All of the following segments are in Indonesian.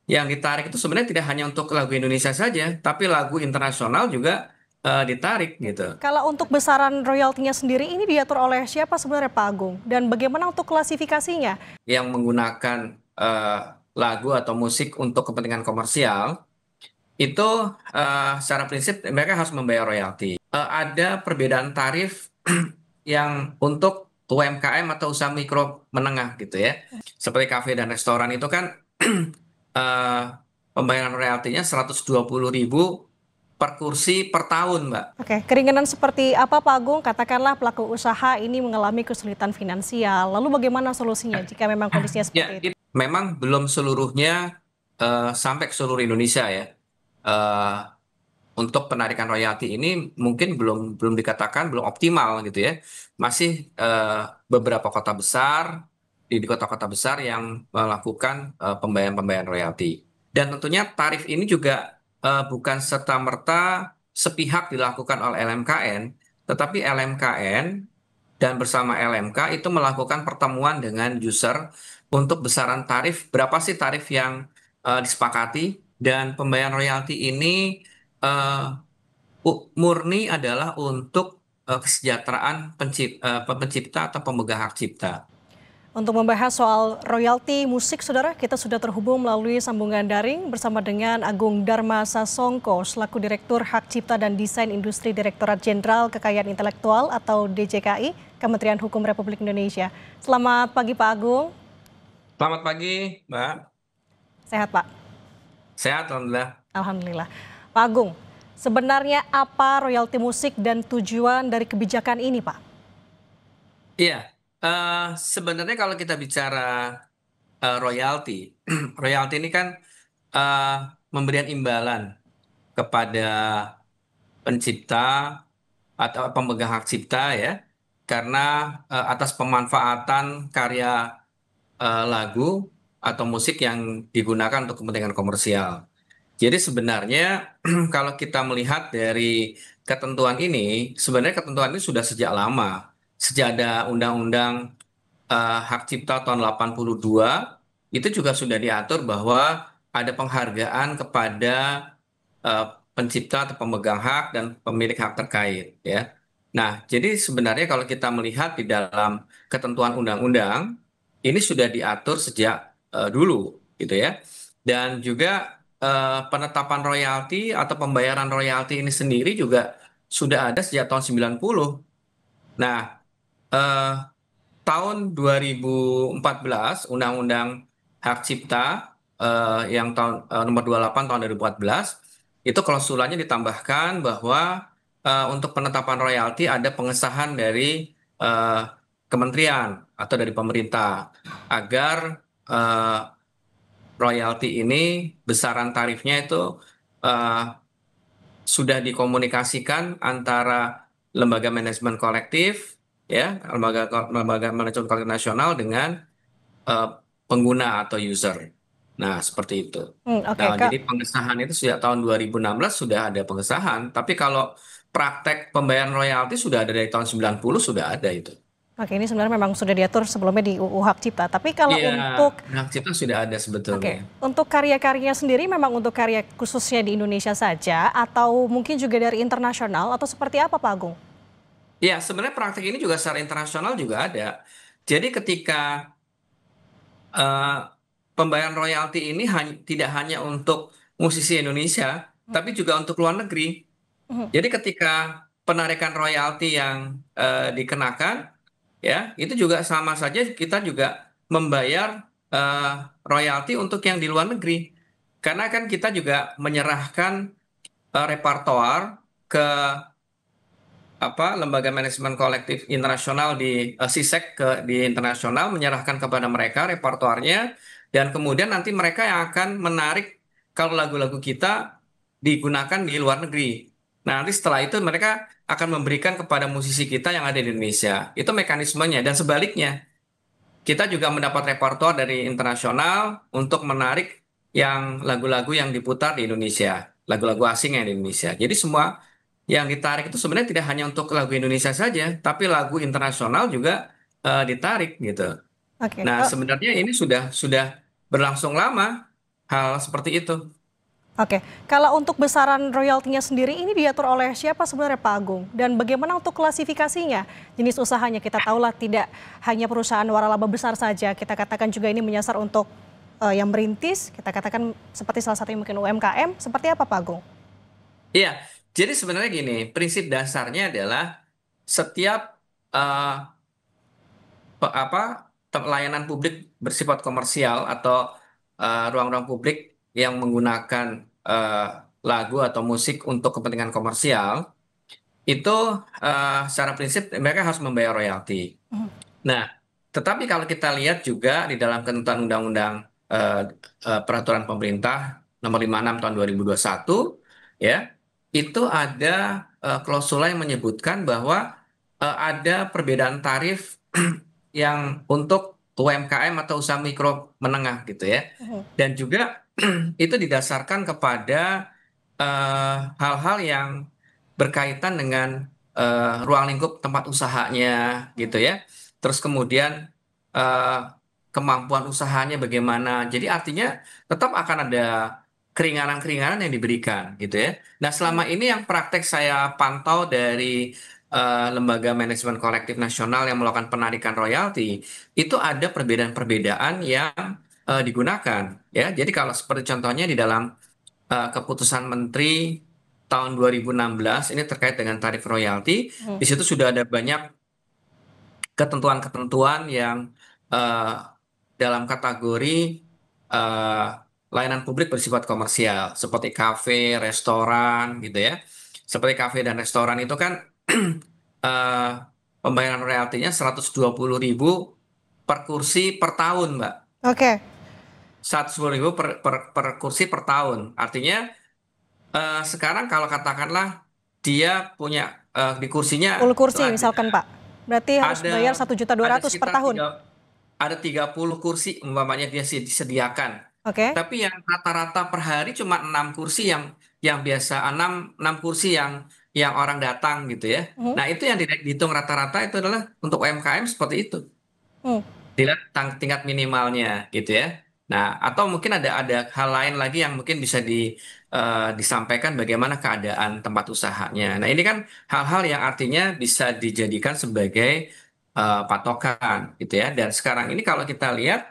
yang ditarik itu sebenarnya tidak hanya untuk lagu Indonesia saja, tapi lagu internasional juga ditarik Oke. gitu. Kalau untuk besaran royaltinya sendiri ini diatur oleh siapa sebenarnya Pak Agung? Dan bagaimana untuk klasifikasinya? Yang menggunakan eh, lagu atau musik untuk kepentingan komersial itu secara prinsip mereka harus membayar royalti. Ada perbedaan tarif yang untuk UMKM atau usaha mikro menengah gitu ya. Seperti kafe dan restoran itu kan eh, pembayaran royaltinya 120.000 per kursi per tahun, Mbak. Oke, keringanan seperti apa Pak Agung? Katakanlah pelaku usaha ini mengalami kesulitan finansial. Lalu bagaimana solusinya jika memang kondisinya Ya, seperti itu? memang belum seluruhnya sampai ke seluruh Indonesia ya. Eh, untuk penarikan royalti ini mungkin belum belum dikatakan belum optimal gitu ya. Masih beberapa kota besar di kota-kota besar yang melakukan pembayaran-pembayaran royalti. Dan tentunya tarif ini juga bukan serta-merta sepihak dilakukan oleh LMKN, tetapi LMKN dan bersama LMK itu melakukan pertemuan dengan user untuk besaran tarif, berapa sih tarif yang disepakati, dan pembayaran royalti ini eh, murni adalah untuk kesejahteraan pencipta atau pemegang hak cipta. Untuk membahas soal royalti musik, saudara, kita sudah terhubung melalui sambungan daring bersama dengan Agung Dharma Sasongko, selaku Direktur Hak Cipta dan Desain Industri Direktorat Jenderal Kekayaan Intelektual atau DJKI, Kementerian Hukum Republik Indonesia. Selamat pagi Pak Agung. Selamat pagi, Mbak. Sehat Pak? Sehat, Alhamdulillah. Alhamdulillah. Pak Agung, sebenarnya apa royalti musik dan tujuan dari kebijakan ini Pak? Iya, sebenarnya kalau kita bicara royalti, royalti ini kan eh, memberikan imbalan kepada pencipta atau pemegang hak cipta ya, karena atas pemanfaatan karya lagu atau musik yang digunakan untuk kepentingan komersial. Jadi sebenarnya kalau kita melihat dari ketentuan ini, sebenarnya ketentuan ini sudah sejak lama. Sejak ada Undang-Undang Hak Cipta tahun 82, itu juga sudah diatur bahwa ada penghargaan kepada eh, pencipta atau pemegang hak dan pemilik hak terkait ya. Nah, jadi sebenarnya kalau kita melihat di dalam ketentuan undang-undang ini sudah diatur sejak dulu gitu ya. Dan juga penetapan royalti atau pembayaran royalti ini sendiri juga sudah ada sejak tahun 90. Nah, eh, tahun 2014 Undang-Undang Hak Cipta yang tahun nomor 28 tahun 2014 itu klausulanya ditambahkan bahwa untuk penetapan royalti ada pengesahan dari eh, kementerian atau dari pemerintah agar eh, royalti ini besaran tarifnya itu eh, sudah dikomunikasikan antara lembaga manajemen kolektif ya, lembaga manajemen kolektif nasional dengan eh, pengguna atau user. Nah, seperti itu. Oke Nah, Kak. jadi pengesahan itu sejak tahun 2016 sudah ada pengesahan, tapi kalau praktek pembayaran royalti sudah ada dari tahun 90 sudah ada itu. Oke, ini sebenarnya memang sudah diatur sebelumnya di UU Hak Cipta. Tapi kalau Iya, untuk hak cipta sudah ada sebetulnya. karya-karyanya sendiri memang untuk karya khususnya di Indonesia saja atau mungkin juga dari internasional atau seperti apa Pak Agung? Ya, sebenarnya praktek ini juga secara internasional juga ada. Jadi ketika eh, pembayaran royalti ini tidak hanya untuk musisi Indonesia, tapi juga untuk luar negeri. Mhm. Jadi ketika penarikan royalti yang dikenakan, ya itu juga sama saja kita juga membayar eh, royalti untuk yang di luar negeri. Karena kan kita juga menyerahkan repertoar ke lembaga manajemen kolektif internasional di SISEK di internasional, menyerahkan kepada mereka repertoarnya, dan kemudian nanti mereka yang akan menarik kalau lagu-lagu kita digunakan di luar negeri. Nah, nanti setelah itu mereka akan memberikan kepada musisi kita yang ada di Indonesia. Itu mekanismenya, dan sebaliknya kita juga mendapat repertoar dari internasional untuk menarik yang lagu-lagu yang diputar di Indonesia, lagu-lagu asing yang di Indonesia. Jadi semua yang ditarik itu sebenarnya tidak hanya untuk lagu Indonesia saja, tapi lagu internasional juga ditarik gitu. Oke, Nah, sebenarnya ini sudah berlangsung lama. hal seperti itu. Oke, kalau untuk besaran royaltinya sendiri ini diatur oleh siapa sebenarnya Pak Agung? Dan bagaimana untuk klasifikasinya? Jenis usahanya kita tahulah tidak hanya perusahaan waralaba besar saja, kita katakan juga ini menyasar untuk yang merintis, kita katakan seperti salah satunya mungkin UMKM, seperti apa Pak Agung? Iya, jadi sebenarnya gini, prinsip dasarnya adalah setiap eh, layanan publik bersifat komersial atau ruang-ruang publik yang menggunakan eh, lagu atau musik untuk kepentingan komersial itu secara prinsip mereka harus membayar royalti. Mhm. Nah, tetapi kalau kita lihat juga di dalam ketentuan undang-undang eh, peraturan pemerintah nomor 56 tahun 2021 ya, itu ada klausula yang menyebutkan bahwa ada perbedaan tarif yang untuk UMKM atau usaha mikro menengah gitu ya. Mhm. Dan juga itu didasarkan kepada hal-hal yang berkaitan dengan ruang lingkup tempat usahanya gitu ya. Terus kemudian eh, kemampuan usahanya bagaimana. Jadi artinya tetap akan ada keringanan-keringanan yang diberikan gitu ya. Nah, selama ini yang praktek saya pantau dari Lembaga Manajemen Kolektif Nasional yang melakukan penarikan royalti, itu ada perbedaan-perbedaan yang digunakan ya. Jadi kalau seperti contohnya di dalam keputusan Menteri tahun 2016 ini terkait dengan tarif royalti, Mhm. di situ sudah ada banyak ketentuan-ketentuan yang eh, dalam kategori eh, layanan publik bersifat komersial, seperti kafe, restoran, gitu ya. Seperti kafe dan restoran itu kan eh, pembayaran royaltinya 120.000 per kursi per tahun, Mbak. Oke, 120.000 per kursi per tahun. Artinya sekarang kalau katakanlah dia punya di kursinya full itu kursi misalkan Pak. Berarti harus bayar ada 1.200.000 per sekitar tahun. ada 30 kursi umpamanya dia disediakan. Oke. Tapi yang rata-rata per hari cuma 6 kursi yang biasa 6 kursi yang orang datang gitu ya. Mhm. Nah, itu yang dihitung rata-rata itu adalah untuk UMKM seperti itu. Hmm. Dilihat tingkat minimalnya gitu ya. Nah, atau mungkin ada hal lain lagi yang mungkin bisa disampaikan bagaimana keadaan tempat usahanya. Nah, ini kan hal-hal yang artinya bisa dijadikan sebagai patokan gitu ya. Dan sekarang ini kalau kita lihat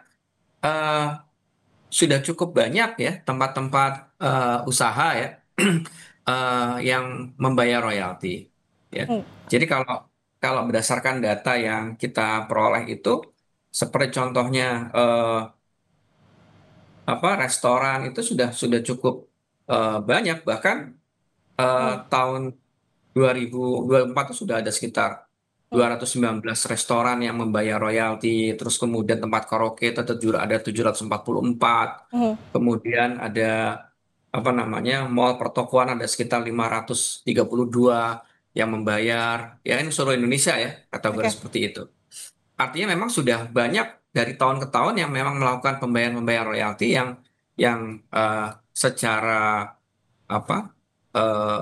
eh, sudah cukup banyak ya tempat-tempat usaha ya yang membayar royalti. Ya. Hmm. Jadi kalau kalau berdasarkan data yang kita peroleh itu seperti contohnya restoran itu sudah cukup banyak bahkan Hmm. tahun 2024 itu sudah ada sekitar Hmm. 219 restoran yang membayar royalti, terus kemudian tempat karaoke itu ada 744, Hmm. kemudian ada apa namanya mall pertokoan ada sekitar 532 yang membayar, ya ini seluruh Indonesia ya kategori Oke. seperti itu. Artinya memang sudah banyak dari tahun ke tahun yang memang melakukan pembayaran-pembayaran royalti yang secara apa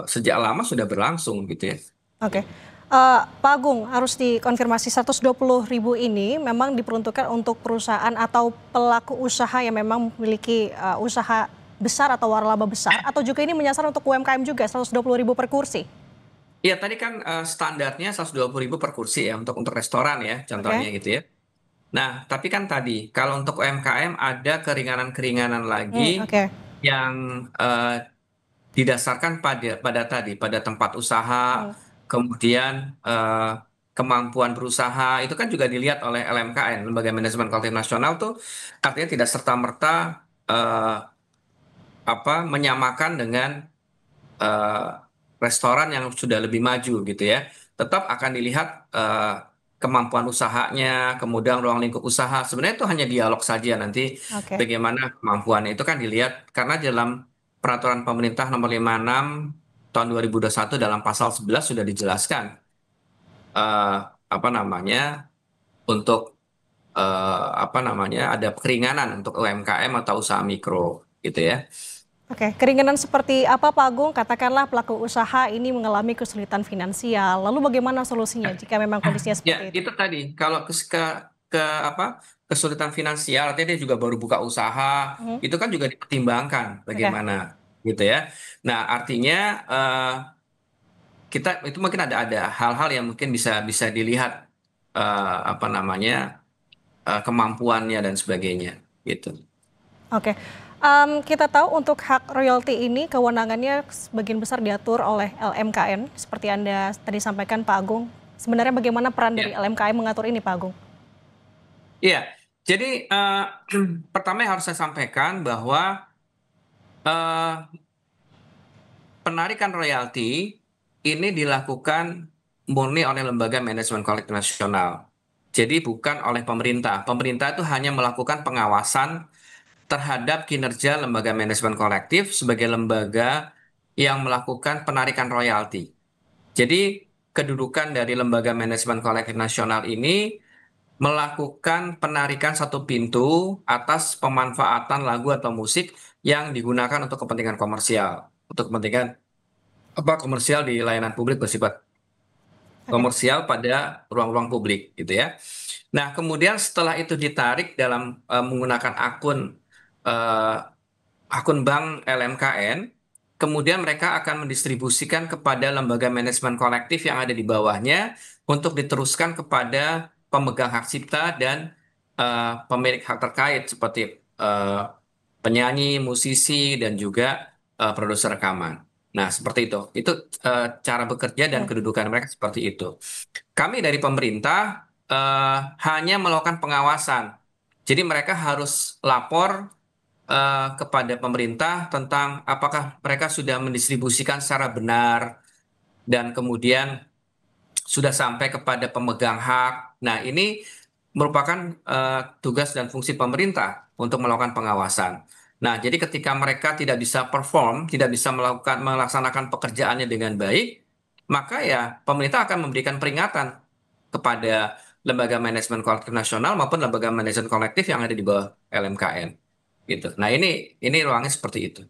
sejak lama sudah berlangsung gitu ya. Oke. Pak Agung, harus dikonfirmasi 120.000 ini memang diperuntukkan untuk perusahaan atau pelaku usaha yang memang memiliki usaha besar atau waralaba besar, atau juga ini menyasar untuk UMKM juga 120.000 per kursi? Iya tadi kan standarnya 120.000 per kursi ya untuk restoran ya contohnya Oke. gitu ya. Nah tapi kan tadi kalau untuk UMKM ada keringanan-keringanan lagi Oke. yang didasarkan pada tempat usaha, Hmm. kemudian kemampuan berusaha itu kan juga dilihat oleh LMKN, Lembaga Manajemen Kolektif Nasional tuh artinya tidak serta-merta eh, menyamakan dengan eh, restoran yang sudah lebih maju gitu ya. Tetap akan dilihat kemampuan usahanya, kemudian ruang lingkup usaha. Sebenarnya itu hanya dialog saja nanti Oke. bagaimana kemampuannya itu kan dilihat karena dalam peraturan pemerintah nomor 56 tahun 2021 dalam pasal 11 sudah dijelaskan eh, apa namanya untuk ada keringanan untuk UMKM atau usaha mikro gitu ya. Oke, keringanan seperti apa Pak Agung? Katakanlah pelaku usaha ini mengalami kesulitan finansial, lalu bagaimana solusinya jika memang kondisinya Ya, seperti itu? itu tadi. Kalau ke apa kesulitan finansial, artinya dia juga baru buka usaha, Mhm. itu kan juga dipertimbangkan Oke. bagaimana gitu ya. Nah, artinya kita itu mungkin ada hal-hal yang mungkin bisa bisa dilihat apa namanya kemampuannya dan sebagainya gitu. Oke. Kita tahu untuk hak royalti ini kewenangannya sebagian besar diatur oleh LMKN, seperti Anda tadi sampaikan Pak Agung. Sebenarnya bagaimana peran dari Ya, LMKN mengatur ini Pak Agung? iya. Jadi pertama yang harus saya sampaikan bahwa eh, penarikan royalti ini dilakukan murni oleh lembaga manajemen kolektif nasional. Jadi bukan oleh pemerintah. Pemerintah itu hanya melakukan pengawasan terhadap kinerja lembaga manajemen kolektif sebagai lembaga yang melakukan penarikan royalti. Jadi kedudukan dari lembaga manajemen kolektif nasional ini melakukan penarikan satu pintu atas pemanfaatan lagu atau musik yang digunakan untuk kepentingan komersial, untuk kepentingan apa komersial di layanan publik bersifat Oke. komersial pada ruang-ruang publik gitu ya. Nah, kemudian setelah itu ditarik dalam menggunakan eh, akun bank LMKN, kemudian mereka akan mendistribusikan kepada lembaga manajemen kolektif yang ada di bawahnya untuk diteruskan kepada pemegang hak cipta dan pemilik hak terkait seperti penyanyi, musisi, dan juga produser rekaman. Nah, seperti itu. Itu cara bekerja dan Hmm. kedudukan mereka seperti itu. Kami dari pemerintah hanya melakukan pengawasan. Jadi mereka harus lapor kepada pemerintah tentang apakah mereka sudah mendistribusikan secara benar dan kemudian sudah sampai kepada pemegang hak. Nah, ini merupakan tugas dan fungsi pemerintah untuk melakukan pengawasan. Nah, jadi ketika mereka tidak bisa perform, tidak bisa melaksanakan pekerjaannya dengan baik, maka ya pemerintah akan memberikan peringatan kepada lembaga manajemen kolektif nasional maupun lembaga manajemen kolektif yang ada di bawah LMKN. Gitu. Nah, ini ruangnya seperti itu.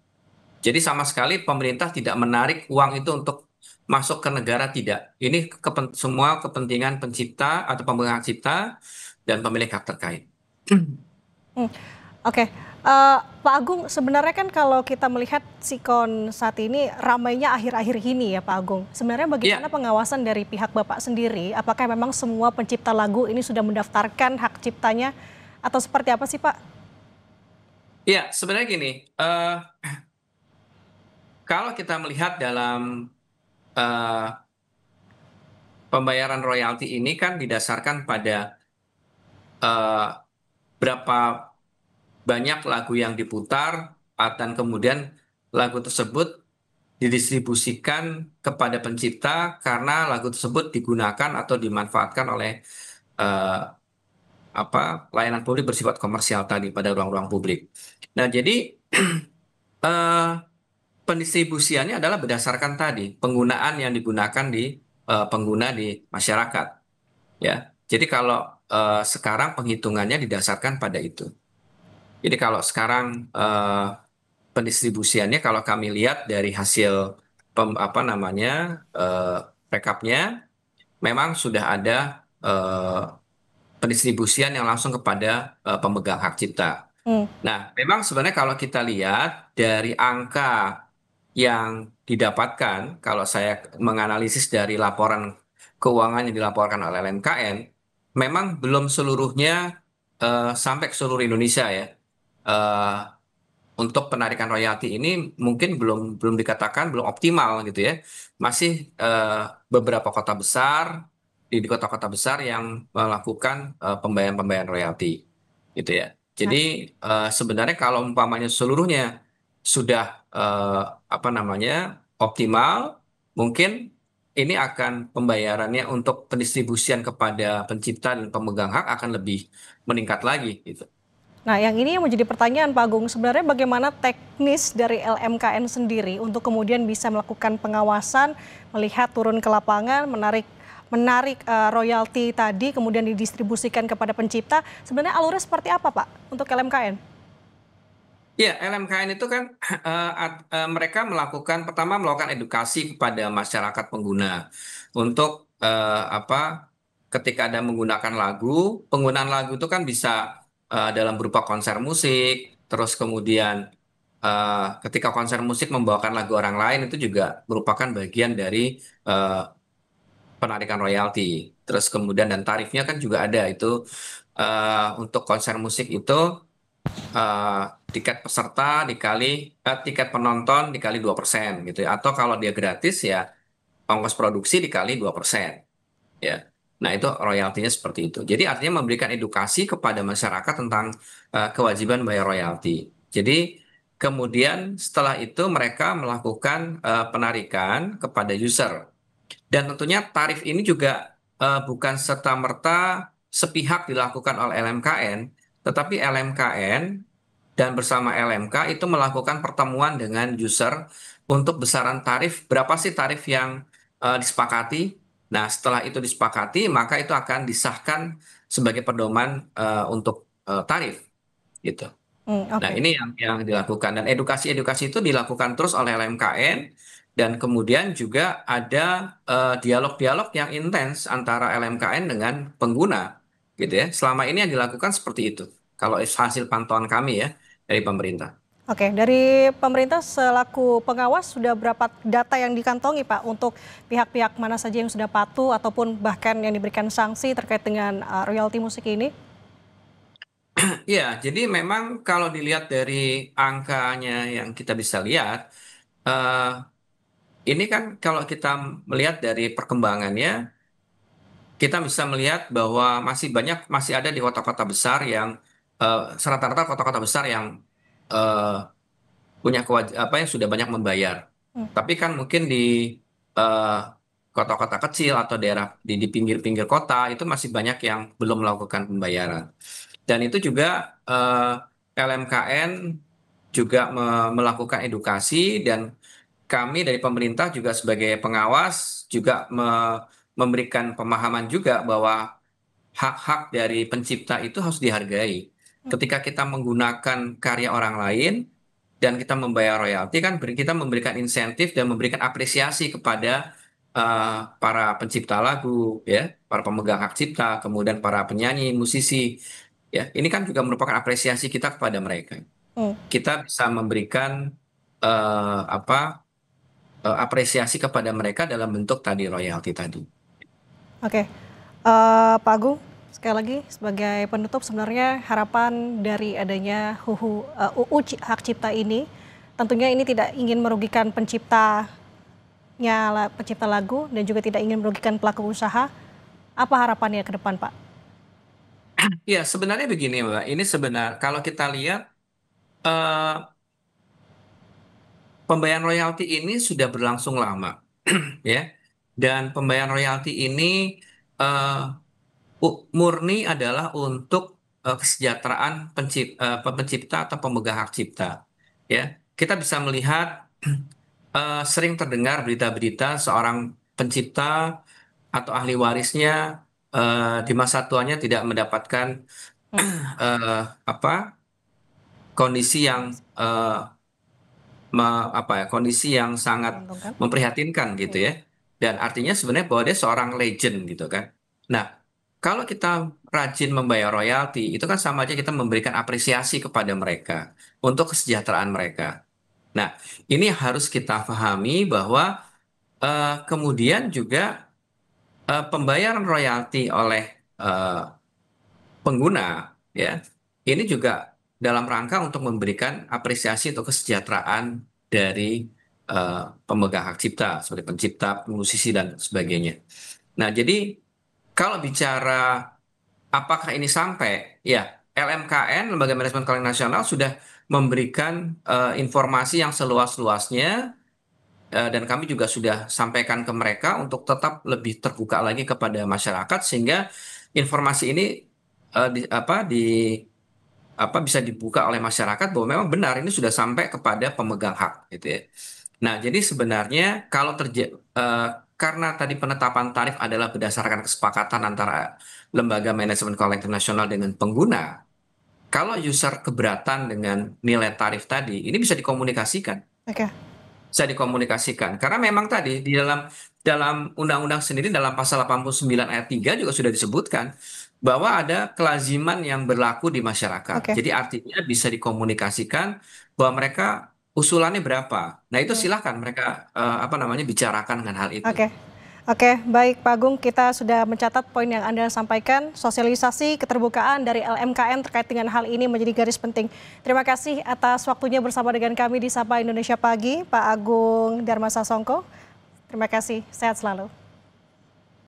Jadi sama sekali pemerintah tidak menarik uang itu untuk masuk ke negara, tidak. Ini semua kepentingan pencipta atau pemegang hak cipta dan pemilik hak terkait. Hmm. Oke. Pak Agung, sebenarnya kan kalau kita melihat sikon saat ini ramainya akhir-akhir ini ya Pak Agung. Sebenarnya bagaimana Iya, pengawasan dari pihak Bapak sendiri? Apakah memang semua pencipta lagu ini sudah mendaftarkan hak ciptanya atau seperti apa sih Pak? iya, sebenarnya gini, eh, kalau kita melihat dalam eh, pembayaran royalti ini kan didasarkan pada eh, berapa banyak lagu yang diputar dan kemudian lagu tersebut didistribusikan kepada pencipta karena lagu tersebut digunakan atau dimanfaatkan oleh eh, apa layanan publik bersifat komersial tadi pada ruang-ruang publik. Nah, jadi eh, pendistribusiannya adalah berdasarkan tadi penggunaan yang digunakan di pengguna di masyarakat, ya. Jadi kalau sekarang penghitungannya didasarkan pada itu. Jadi kalau sekarang pendistribusiannya kalau kami lihat dari hasil apa namanya rekapnya memang sudah ada eh, pendistribusian yang langsung kepada pemegang hak cipta. Hmm. Nah, memang sebenarnya kalau kita lihat dari angka yang didapatkan, kalau saya menganalisis dari laporan keuangan yang dilaporkan oleh LMKN, memang belum seluruhnya sampai ke seluruh Indonesia ya. Eh, untuk penarikan royalti ini mungkin belum belum dikatakan belum optimal gitu ya. Masih beberapa kota besar di kota-kota besar yang melakukan pembayaran-pembayaran royalti gitu ya. Jadi sebenarnya kalau umpamanya seluruhnya sudah apa namanya optimal, mungkin ini akan pembayarannya untuk pendistribusian kepada pencipta dan pemegang hak akan lebih meningkat lagi gitu. Nah, yang ini yang menjadi pertanyaan Pak Agung, sebenarnya bagaimana teknis dari LMKN sendiri untuk kemudian bisa melakukan pengawasan, melihat turun ke lapangan, menarik menarik royalti tadi kemudian didistribusikan kepada pencipta. Sebenarnya alurnya seperti apa Pak untuk LMKN? Ya, LMKN itu kan mereka melakukan pertama melakukan edukasi kepada masyarakat pengguna untuk apa ketika ada menggunakan lagu, penggunaan lagu itu kan bisa dalam berupa konser musik, terus kemudian ketika konser musik membawakan lagu orang lain itu juga merupakan bagian dari eh, penarikan royalti. Terus kemudian dan tarifnya kan juga ada itu untuk konser musik itu eh, tiket peserta dikali tiket penonton dikali 2% gitu ya. Atau kalau dia gratis ya ongkos produksi dikali 2%. Ya. Nah, itu royaltinya seperti itu. Jadi artinya memberikan edukasi kepada masyarakat tentang kewajiban bayar royalti. Jadi kemudian setelah itu mereka melakukan penarikan kepada user. Dan tentunya tarif ini juga bukan serta-merta sepihak dilakukan oleh LMKN, tetapi LMKN dan bersama LMK itu melakukan pertemuan dengan user untuk besaran tarif, berapa sih tarif yang disepakati. Nah, setelah itu disepakati, maka itu akan disahkan sebagai pedoman untuk tarif, gitu. Nah, Oke. ini yang dilakukan dan edukasi-edukasi itu dilakukan terus oleh LMKN dan kemudian juga ada dialog-dialog yang intens antara LMKN dengan pengguna, gitu ya. Selama ini yang dilakukan seperti itu. Kalau hasil pantauan kami ya dari pemerintah. Oke, dari pemerintah selaku pengawas sudah berapa data yang dikantongi Pak untuk pihak-pihak mana saja yang sudah patuh ataupun bahkan yang diberikan sanksi terkait dengan royalti musik ini? Ya, jadi memang kalau dilihat dari angkanya yang kita bisa lihat, eh, ini kan kalau kita melihat dari perkembangannya, kita bisa melihat bahwa masih ada di kota-kota besar yang rata-rata kota-kota besar yang eh, punya apa yang sudah banyak membayar. Hmm, Tapi kan mungkin di eh, kota-kota kecil atau daerah di pinggir-pinggir kota itu masih banyak yang belum melakukan pembayaran. Dan itu juga LMKN juga melakukan edukasi dan kami dari pemerintah juga sebagai pengawas juga memberikan pemahaman juga bahwa hak-hak dari pencipta itu harus dihargai. hmm, Ketika kita menggunakan karya orang lain dan kita membayar royalti kan kita memberikan insentif dan memberikan apresiasi kepada para pencipta lagu, ya, para pemegang hak cipta, kemudian para penyanyi, musisi, ya. Ini kan juga merupakan apresiasi kita kepada mereka. hmm. Kita bisa memberikan apa apresiasi kepada mereka dalam bentuk tadi royalti tadi. Oke, Pak Agung, sekali lagi sebagai penutup sebenarnya harapan dari adanya Hak Cipta ini, tentunya ini tidak ingin merugikan pencipta lagu dan juga tidak ingin merugikan pelaku usaha. Apa harapannya ke depan, Pak? Ya, sebenarnya begini, Mbak. Ini sebenarnya kalau kita lihat eh, pembayaran royalti ini sudah berlangsung lama, ya. Dan pembayaran royalti ini eh, murni adalah untuk kesejahteraan pencipta atau pemegang hak cipta. Ya, kita bisa melihat sering terdengar berita-berita seorang pencipta atau ahli warisnya di masa tuanya tidak mendapatkan Hmm, apa kondisi yang eh, apa ya kondisi yang sangat menguntungkan. memprihatinkan gitu Iya. ya. Dan artinya sebenarnya bahwa dia seorang legend gitu kan. Nah, kalau kita rajin membayar royalti, itu kan sama aja kita memberikan apresiasi kepada mereka untuk kesejahteraan mereka. Nah, ini harus kita pahami bahwa kemudian juga pembayaran royalti oleh eh, pengguna ya ini juga dalam rangka untuk memberikan apresiasi untuk kesejahteraan dari pemegang hak cipta seperti pencipta, musisi dan sebagainya. Nah, jadi kalau bicara apakah ini sampai ya LMKN Lembaga Manajemen Keuangan Nasional sudah memberikan informasi yang seluas-luasnya dan kami juga sudah sampaikan ke mereka untuk tetap lebih terbuka lagi kepada masyarakat sehingga informasi ini bisa dibuka oleh masyarakat bahwa memang benar ini sudah sampai kepada pemegang hak gitu ya. Nah, jadi sebenarnya kalau karena tadi penetapan tarif adalah berdasarkan kesepakatan antara lembaga manajemen keuangan internasional dengan pengguna, kalau user keberatan dengan nilai tarif tadi, ini bisa dikomunikasikan. Oke. bisa dikomunikasikan. Karena memang tadi di dalam dalam undang-undang sendiri dalam pasal 89 ayat 3 juga sudah disebutkan bahwa ada kelaziman yang berlaku di masyarakat. Oke. Jadi artinya bisa dikomunikasikan bahwa mereka usulannya berapa. Nah, itu Hmm. silahkan mereka apa namanya bicarakan dengan hal itu. Oke. Oke, baik Pak Agung, kita sudah mencatat poin yang Anda sampaikan. Sosialisasi keterbukaan dari LMKN terkait dengan hal ini menjadi garis penting. Terima kasih atas waktunya bersama dengan kami di Sapa Indonesia Pagi, Pak Agung Darmasa Songko. Terima kasih, sehat selalu.